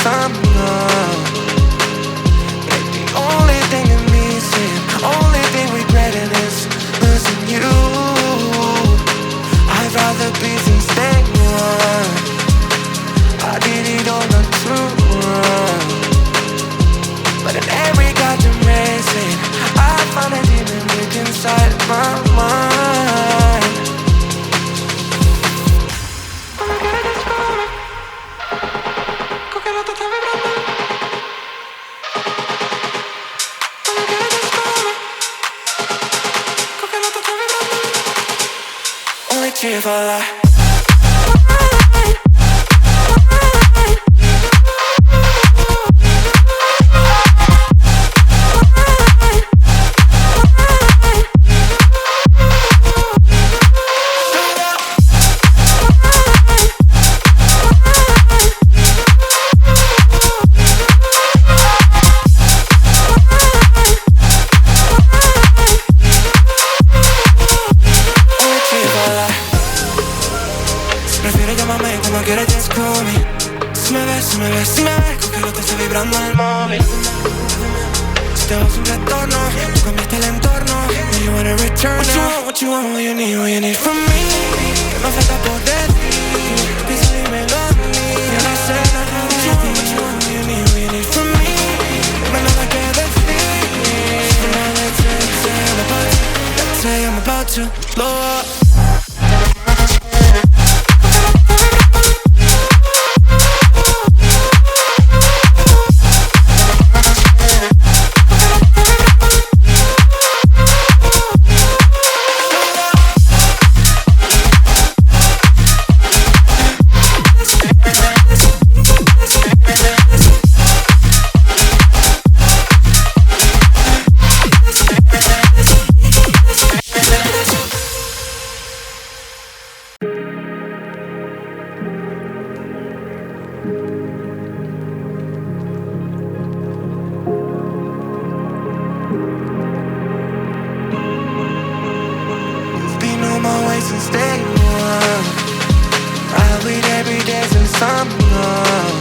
some love. Make the only thing I'm missing, only thing regretting is losing you. I'd rather be than stay one. I did it all not to run, but in every goddamn racing, I find a demon deep inside my mind. Only tears fall out. Prefiero llamarme cuando quieras, just call me. Si me ves, con que no te esté vibrando en el móvil. Si te vas un retorno, tú cambiaste el entorno. Do you wanna return now? What you want, what you need from me. Que me falta por decir, piensa dímelo a mí. Yo no sé nada de ti. What you want, what you need from me. Dime nada que decir. So now let's say I'm about to blow up. Since day one, I bleed every day since some love.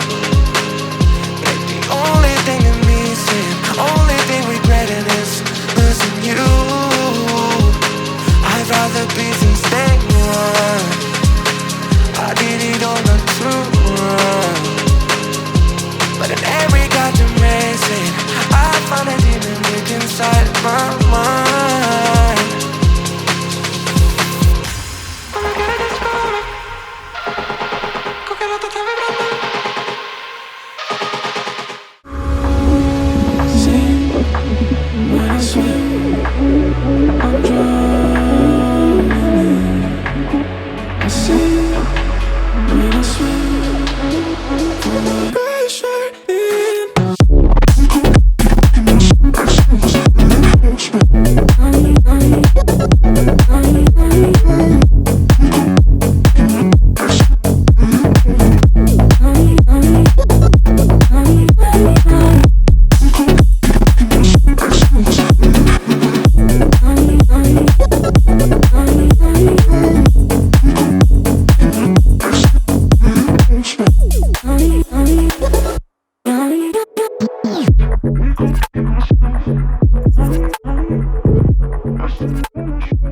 Make the only thing I'm missing, only thing regretting is losing you. I'd rather be than stay one. I did it all not to run, but in every goddamn racing, I find a demon deep inside my mind.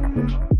Thank you.